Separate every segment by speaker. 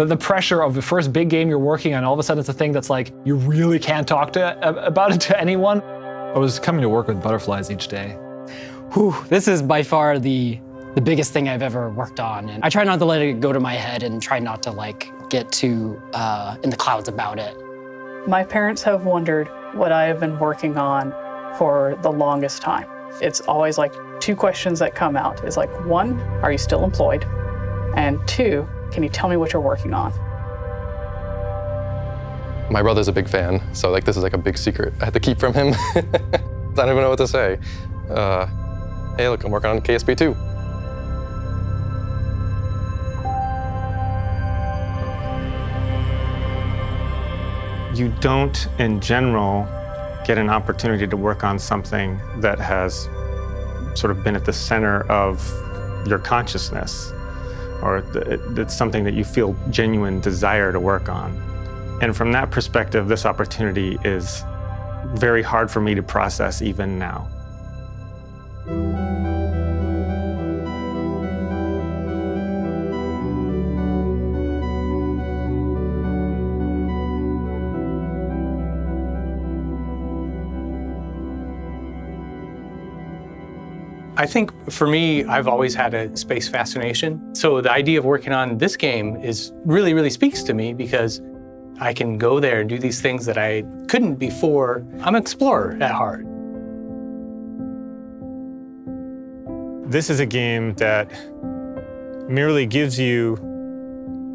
Speaker 1: The pressure of the first big game you're working on, all of a sudden it's a thing that's like, you really can't talk about it to anyone.
Speaker 2: I was coming to work with butterflies each day.
Speaker 3: Whew, this is by far the biggest thing I've ever worked on. And I try not to let it go to my head and try not to like get too in the clouds about it.
Speaker 4: My parents have wondered what I have been working on for the longest time. It's always like 2 questions that come out. It's like, 1, are you still employed? And 2, can you tell me what you're working on?
Speaker 5: My brother's a big fan, so like this is like a big secret I had to keep from him. I don't even know what to say. Hey, look, I'm working on KSP 2.
Speaker 6: You don't, in general, get an opportunity to work on something that has sort of been at the center of your consciousness, or it's something that you feel genuine desire to work on. And from that perspective, this opportunity is very hard for me to process even now.
Speaker 7: I think for me, I've always had a space fascination. So the idea of working on this game really speaks to me because I can go there and do these things that I couldn't before. I'm an explorer at heart.
Speaker 6: This is a game that merely gives you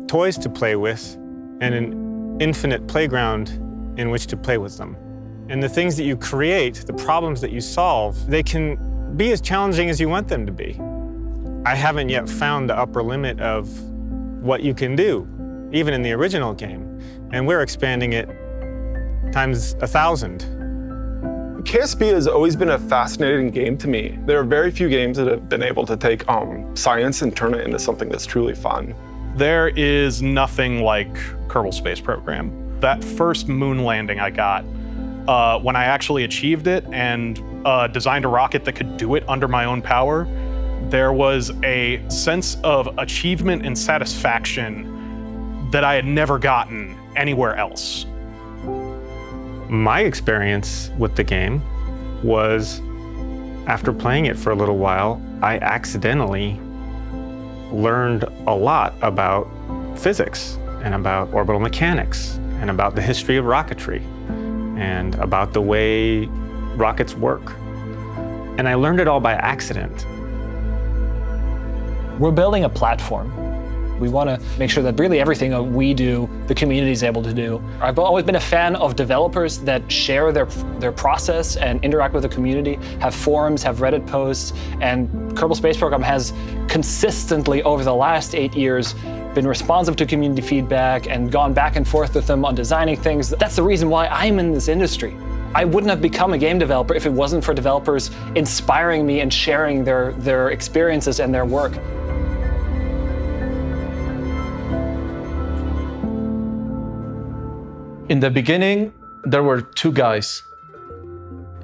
Speaker 6: toys to play with and an infinite playground in which to play with them. And the things that you create, the problems that you solve, they can be as challenging as you want them to be. I haven't yet found the upper limit of what you can do, even in the original game. And we're expanding it times 1,000.
Speaker 8: KSP has always been a fascinating game to me. There are very few games that have been able to take science and turn it into something that's truly fun.
Speaker 9: There is nothing like Kerbal Space Program. That first moon landing I got, when I actually achieved it and designed a rocket that could do it under my own power, there was a sense of achievement and satisfaction that I had never gotten anywhere else.
Speaker 6: My experience with the game was, after playing it for a little while, I accidentally learned a lot about physics and about orbital mechanics and about the history of rocketry and about the way rockets work. And I learned it all by accident.
Speaker 1: We're building a platform. We want to make sure that really everything that we do, the community is able to do. I've always been a fan of developers that share their process and interact with the community, have forums, have Reddit posts, and Kerbal Space Program has consistently over the last 8 years been responsive to community feedback and gone back and forth with them on designing things. That's the reason why I'm in this industry. I wouldn't have become a game developer if it wasn't for developers inspiring me and sharing their experiences and their work.
Speaker 10: In the beginning, there were 2 guys.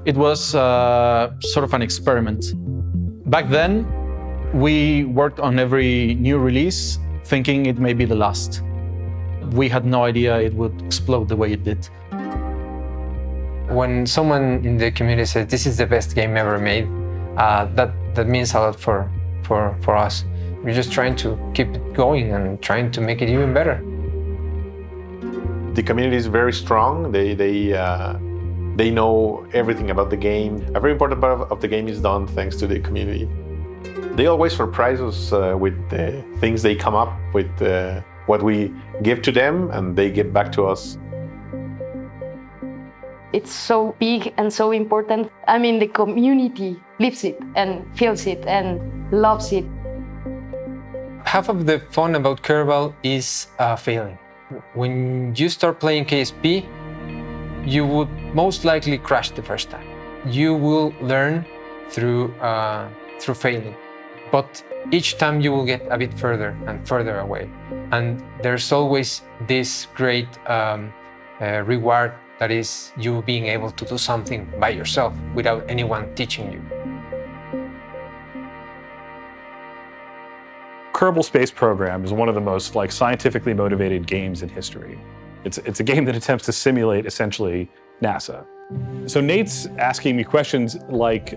Speaker 10: It was sort of an experiment. Back then, we worked on every new release, thinking it may be the last. We had no idea it would explode the way it did.
Speaker 11: When someone in the community says, this is the best game ever made, that means a lot for us. We're just trying to keep it going and trying to make it even better.
Speaker 12: The community is very strong. They know everything about the game. A very important part of the game is done thanks to the community. They always surprise us with the things they come up with, what we give to them, and they give back to us.
Speaker 13: It's so big and so important. I mean, the community lives it and feels it and loves it.
Speaker 11: Half of the fun about Kerbal is failing. When you start playing KSP, you would most likely crash the first time. You will learn through failing, but each time you will get a bit further and further away. And there's always this great reward that is you being able to do something by yourself without anyone teaching you.
Speaker 14: Kerbal Space Program is one of the most scientifically motivated games in history. It's a game that attempts to simulate essentially NASA. So Nate's asking me questions like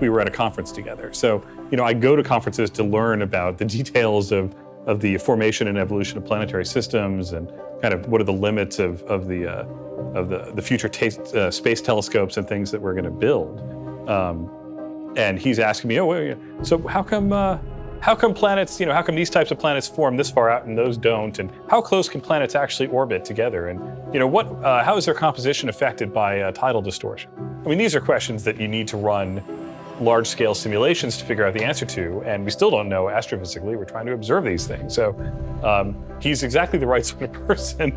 Speaker 14: we were at a conference together. So I go to conferences to learn about the details of the formation and evolution of planetary systems and kind of what are the limits of the future space telescopes and things that we're going to build. And he's asking me, so how come planets, how come these types of planets form this far out and those don't? And how close can planets actually orbit together? And how is their composition affected by tidal distortion? I mean, these are questions that you need to run large-scale simulations to figure out the answer to, and we still don't know astrophysically. We're trying to observe these things. So he's exactly the right sort of person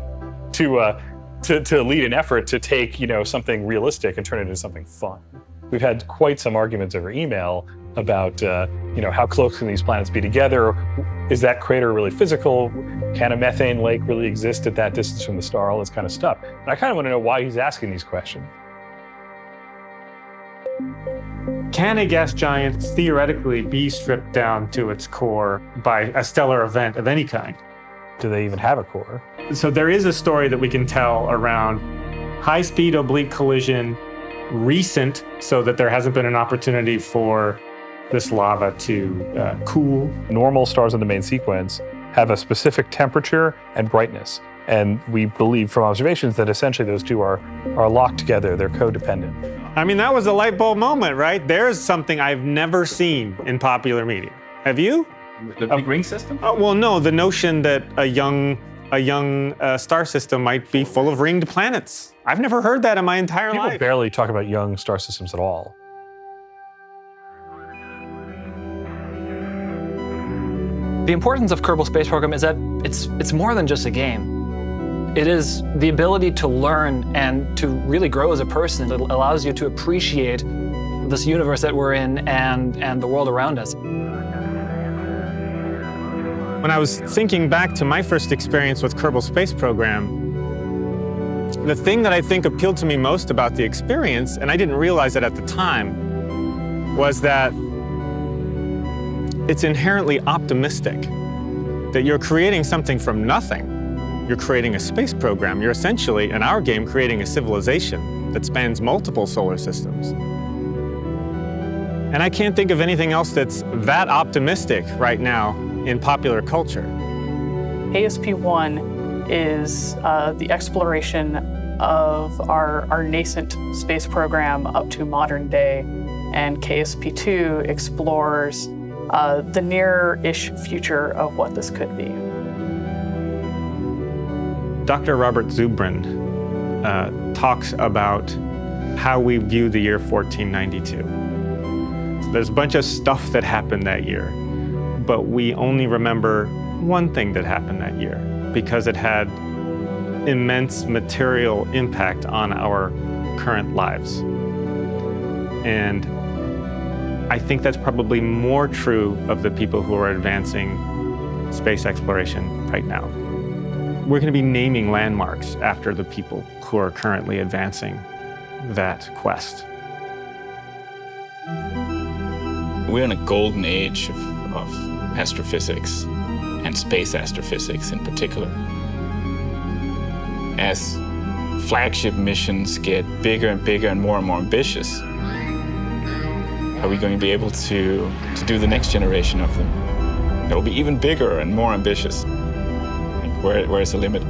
Speaker 14: to lead an effort to take something realistic and turn it into something fun. We've had quite some arguments over email about how close can these planets be together? Is that crater really physical? Can a methane lake really exist at that distance from the star? All this kind of stuff. And I kind of want to know why he's asking these questions.
Speaker 6: Can a gas giant theoretically be stripped down to its core by a stellar event of any kind?
Speaker 14: Do they even have a core?
Speaker 6: So there is a story that we can tell around high-speed oblique collision, recent, so that there hasn't been an opportunity for this lava to cool.
Speaker 14: Normal stars in the main sequence have a specific temperature and brightness. And we believe from observations that essentially those two are locked together, they're codependent.
Speaker 6: I mean, that was a light bulb moment, right? There's something I've never seen in popular media. Have you?
Speaker 15: The big ring system?
Speaker 6: Well, no, the notion that a young star system might be full of ringed planets. I've never heard that in my entire life.
Speaker 14: People barely talk about young star systems at all.
Speaker 1: The importance of Kerbal Space Program is that it's more than just a game. It is the ability to learn and to really grow as a person. It allows you to appreciate this universe that we're in and the world around us.
Speaker 6: When I was thinking back to my first experience with Kerbal Space Program, the thing that I think appealed to me most about the experience, and I didn't realize it at the time, was that it's inherently optimistic, that you're creating something from nothing. You're creating a space program. You're essentially, in our game, creating a civilization that spans multiple solar systems. And I can't think of anything else that's that optimistic right now in popular culture.
Speaker 4: KSP-1 is the exploration of our nascent space program up to modern day, and KSP-2 explores the near-ish future of what this could be.
Speaker 6: Dr. Robert Zubrin talks about how we view the year 1492. There's a bunch of stuff that happened that year, but we only remember one thing that happened that year because it had immense material impact on our current lives. And I think that's probably more true of the people who are advancing space exploration right now. We're going to be naming landmarks after the people who are currently advancing that quest.
Speaker 15: We're in a golden age of astrophysics and space astrophysics in particular. As flagship missions get bigger and bigger and more ambitious, are we going to be able to do the next generation of them? That will be even bigger and more ambitious. Where is the limit?